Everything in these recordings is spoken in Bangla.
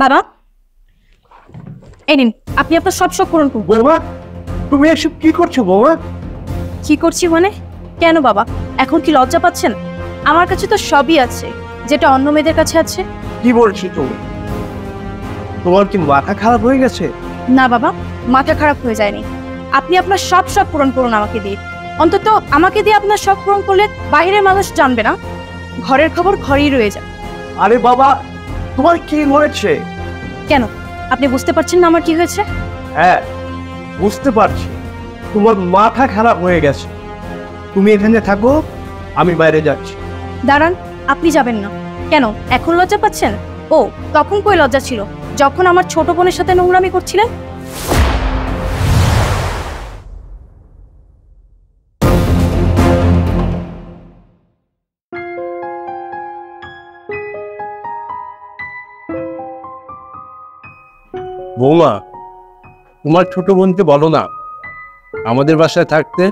বাবা, এই নিন, আপনি আপনার সব শখ পূরণ করুন। বৌমা, তুমি এসব কি করছো বৌমা? কি করছি মানে? কেন বাবা, এখন কি লজ্জা পাচ্ছেন? আমার কাছে তো সবই আছে, যেটা অন্য মেয়েদের কাছে আছে। কি বলছি তুমি? তোমার কি মাথা খারাপ হয়ে গেছে? না বাবা, মাথা খারাপ হয়ে যায়নি। আপনি আপনার সব শখ পূরণ করুন আমাকে দিয়ে। অন্তত আমাকে দিয়ে আপনার শখ পূরণ করলে বাইরের মানুষ জানবে না, ঘরের খবর ঘরেই রয়ে যায়। আরে বাবা, তোমার কি হয়েছে? কেন, আপনি বুঝতে পারছেন না আমার কি হয়েছে? হ্যাঁ, বুঝতে পারছি। তোমার মাথা খারাপ হয়ে গেছে। তুমি এখানে থাকো, আমি বাইরে যাচ্ছি। দাঁড়ান, আপনি যাবেন না কেন? এখন লজ্জা পাচ্ছেন? ও, তখন কই লজ্জা ছিল যখন আমার ছোট বোনের সাথে নোংরামি করছিলেন? বৌমা, তোমার ছোট বোনকে বলো না আমাদের বাসায় থাকতে।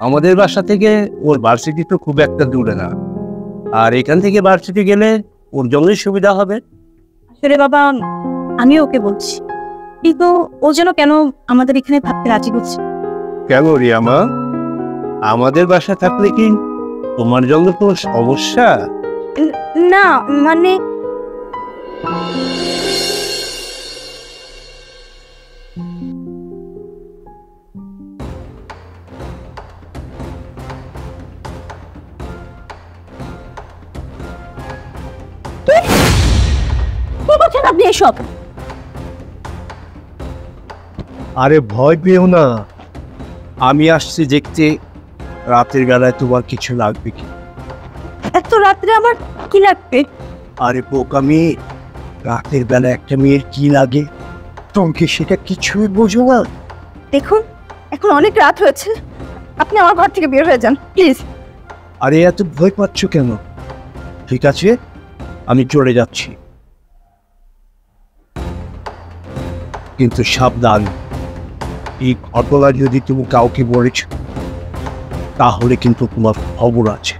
আমাদের বাসা থেকে ওর ভার্সিটি তো খুব একটা দূরে না, আর এখান থেকে ভার্সিটি গেলে ওর জন্যই সুবিধা হবে। আসলে বাবা, আমি ওকে বলছি, কিন্তু ও যেন কেন আমাদের এখানে থাকতে রাজি করছে। কেন রিয়ামা, আমাদের বাসা থাকলে কি তোমার জন্য কোনো সমস্যা? না মানে, কি বলছেন আপনি এসব? আরে ভয় পেও না, আমি আসছি দেখতে রাতের বেলায় তোমার কিছু লাগবে কি। এত রাত্রে আমার কি লাগবে? আরে বোকা মেয়ে, রাতের বেলা একটা মেয়ের কি লাগে তুমি কি সেটা কিছুই বোঝো না? দেখুন, এখন অনেক রাত হয়েছে, আপনি আমার ঘর থেকে বের হয়ে যান প্লিজ। আরে এত ভয় পাচ্ছ কেন? ঠিক আছে, আমি চলে যাচ্ছি, কিন্তু সাবধান, এই ঘটনা যদি তুমি কাউকে বলেছ তাহলে কিন্তু তোমার খবর আছে।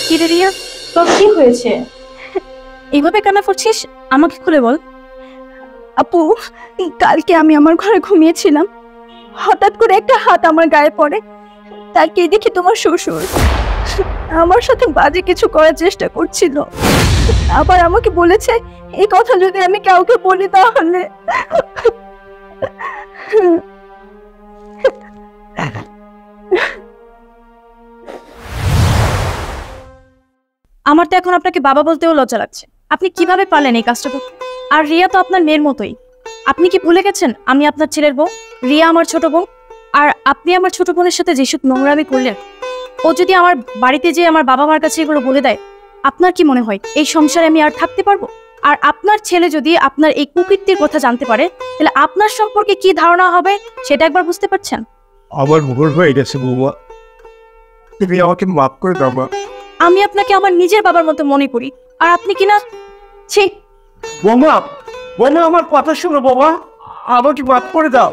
কি রে রিয়া, তোর কি হয়েছে? এইভাবে কান্না করছিস, আমাকে খুলে বল। আপু, কালকে আমি আমার ঘরে ঘুমিয়েছিলাম, হঠাৎ করে একটা হাত আমার গায়ে পড়ে, তাকে দেখি তোমার শ্বশুর আমার সাথে বাজে কিছু করার চেষ্টা করছিল। আবার আমাকে বলেছে এই কথা যদি আমি কাউকে বলি তাহলে। আমার তো এখন আপনাকে বাবা বলতেও লজ্জা লাগছে। আপনি কিভাবে পারলেন এই কাজটা করতে? আর রিয়া তো আপনার মেয়ের মতোই। আপনি কি ভুলে গেছেন আমি আপনার ছেলের বউ, রিয়া আমার ছোট বোন? আর আপনি আমার ছোট বোনের সাথে যেসব নোংরামি করলেন, ও যদি আমার বাড়িতে যেয়ে আমার বাবা মার কাছে এগুলো বলে দেয়, আপনার কি মনে হয় এই সংসারে আমি আর থাকতে পারবো? আর আপনার ছেলে যদি আপনার এই কুকীর্তির কথা জানতে পারে, তাহলে আপনার সম্পর্কে কি ধারণা হবে সেটা একবার বুঝতে পারছেন? আমার ভুল হয়ে গেছে বৌমা, তুমি আমাকে মাফ করে দাও মা। আমি আপনাকে আমার নিজের বাবার মতো মনে করি, আর আপনি কিনা ছি। বৌমা, বৌমা আমার কথা শোনো বাবা, আমাকে মাফ করে দাও।